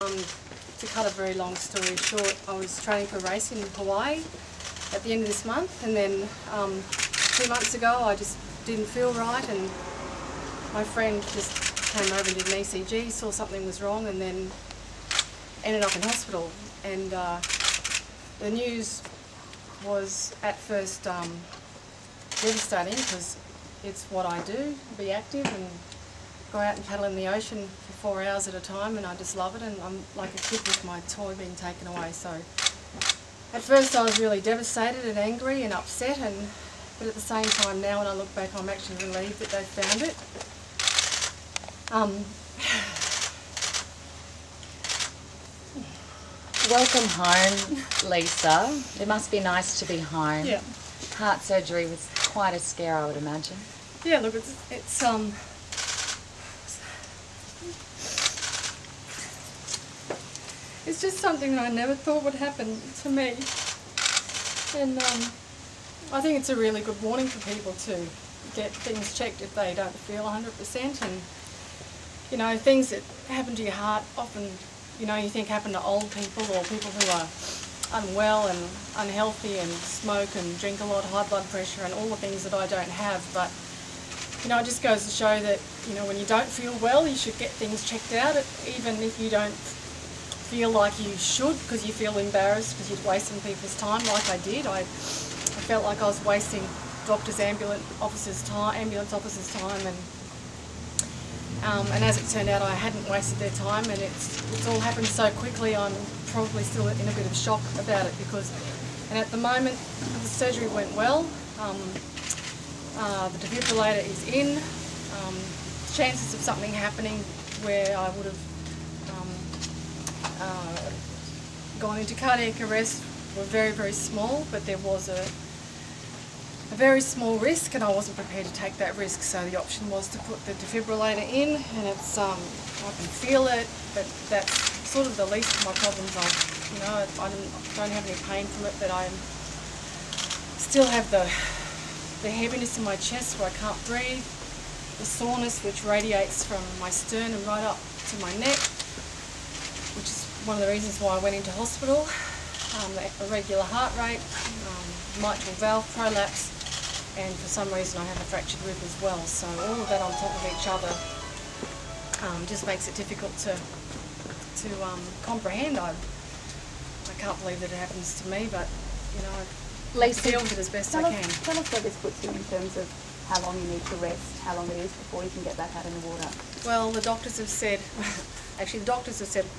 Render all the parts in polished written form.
To cut a very long story short, I was training for a race in Hawaii at the end of this month, and then 2 months ago I just didn't feel right, and my friend just came over and did an ECG, saw something was wrong, and then ended up in hospital. And the news was at first devastating, because it's what I do, be active and go out and paddle in the ocean for 4 hours at a time, and I just love it, and I'm like a kid with my toy being taken away. So at first I was really devastated and angry and upset, but at the same time now when I look back I'm actually relieved that they found it. Welcome home, Lisa. It must be nice to be home. Yeah. Heart surgery was quite a scare, I would imagine. Yeah, look, it's just something that I never thought would happen to me, and I think it's a really good warning for people to get things checked if they don't feel 100%. And you know, things that happen to your heart often, you know, you think happen to old people or people who are unwell and unhealthy and smoke and drink a lot, high blood pressure and all the things that I don't have. But you know, it just goes to show that, you know, when you don't feel well, you should get things checked out, even if you don't feel like you should, because you feel embarrassed because you're wasting people's time like I did. I felt like I was wasting doctors, ambulance officers' time, and as it turned out, I hadn't wasted their time, and it's all happened so quickly. I'm probably still in a bit of shock about it, and at the moment the surgery went well. The defibrillator is in. Chances of something happening where I would have gone into cardiac arrest were very, very small, but there was a very small risk, and I wasn't prepared to take that risk, so the option was to put the defibrillator in, and it's I can feel it, but that's sort of the least of my problems. I don't have any pain from it, but I still have the heaviness in my chest where I can't breathe, the soreness which radiates from my sternum right up to my neck, which is one of the reasons why I went into hospital. The irregular heart rate, mitral valve prolapse, and for some reason I have a fractured rib as well. So all of that on top of each other just makes it difficult to comprehend. I can't believe that it happens to me, but you know, Lisa, I deal with it as best I can. Tell us where this puts you in terms of how long you need to rest, how long it is before you can get back out in the water. Well, the doctors have said,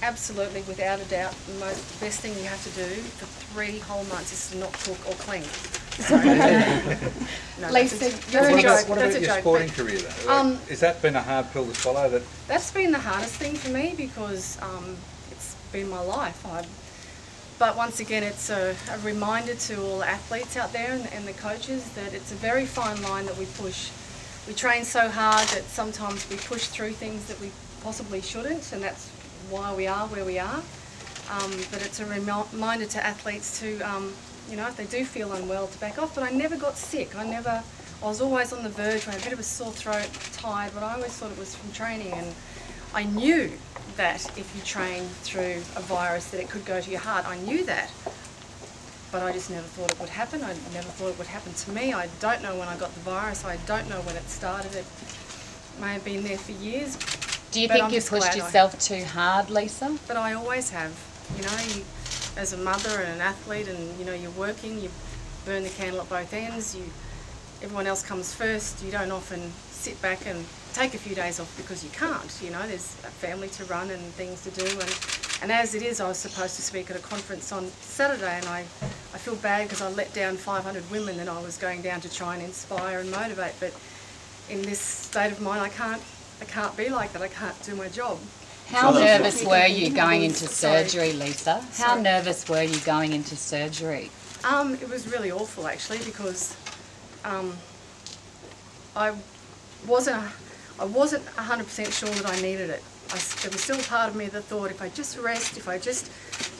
absolutely, without a doubt, the best thing you have to do for 3 whole months is to not cook or clean. No, Lisa, what about your sporting career though? Has that been a hard pill to swallow? That's been the hardest thing for me, because it's been my life. But once again, it's a reminder to all athletes out there and the coaches that it's a very fine line that we push. We train so hard that sometimes we push through things that we possibly shouldn't, and that's why we are where we are. But it's a reminder to athletes to, you know, if they do feel unwell, to back off. But I never got sick. I was always on the verge. I had a bit of a sore throat, tired, but I always thought it was from training, and I knew that if you train through a virus that it could go to your heart. I knew that, but I just never thought it would happen. I never thought it would happen to me. I don't know when I got the virus. I don't know when it started. It may have been there for years. do you think you pushed yourself too hard, Lisa? But I always have. You know, as a mother and an athlete, and you know, you're working, you burn the candle at both ends. Everyone else comes first. You don't often sit back and take a few days off because you can't. You know, there's a family to run and things to do, and as it is, I was supposed to speak at a conference on Saturday, and I feel bad because I let down 500 women that I was going down to try and inspire and motivate. But in this state of mind, I can't be like that. I can't do my job. How nervous were you going into surgery, Lisa? How nervous were you going into surgery? It was really awful, actually, because I wasn't 100% sure that I needed it. There was still a part of me that thought, if I just rest, if I just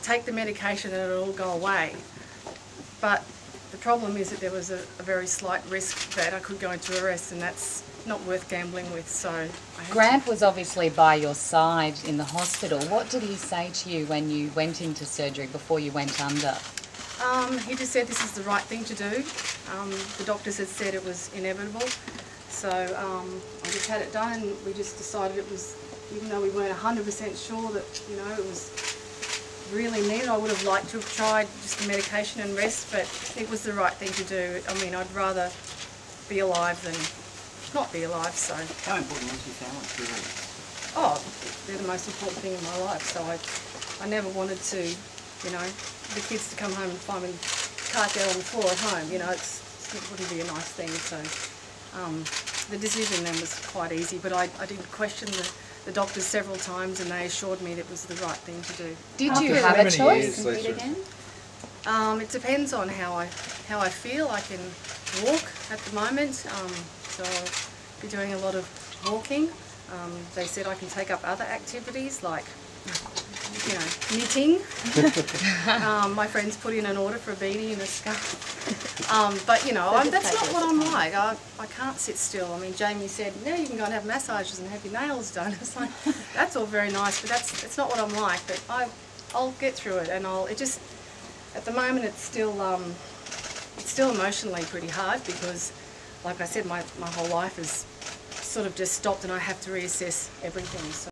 take the medication, then it'll all go away. But the problem is that there was a very slight risk that I could go into arrest, and that's not worth gambling with. So I had Grant was obviously by your side in the hospital. What did he say to you when you went into surgery before you went under? He just said this is the right thing to do. The doctors had said it was inevitable. So I just had it done, and we just decided it was, even though we weren't 100% sure that, you know, it was really needed. I would have liked to have tried just the medication and rest, but it was the right thing to do. I mean, I'd rather be alive than not be alive, so. How important was your family to you? Oh, they're the most important thing in my life, so I never wanted to, you know, the kids to come home and find me carved out on the floor at home, you know, it wouldn't be a nice thing, so the decision then was quite easy, but I did question the doctors several times, and they assured me that it was the right thing to do. Did you After have a many choice? years? Compete again? It depends on how I feel. I can walk at the moment, so I'll be doing a lot of walking. They said I can take up other activities like, you know, knitting. My friends put in an order for a beanie and a scarf. But you know, So just that's take not it what as I'm it comes. like. I can't sit still. I mean, Jamie said, no, you can go and have massages and have your nails done. It's like, that's all very nice, but it's not what I'm like. But I'll get through it, and it just, at the moment, it's still emotionally pretty hard because, like I said, my whole life has sort of just stopped, and I have to reassess everything. So.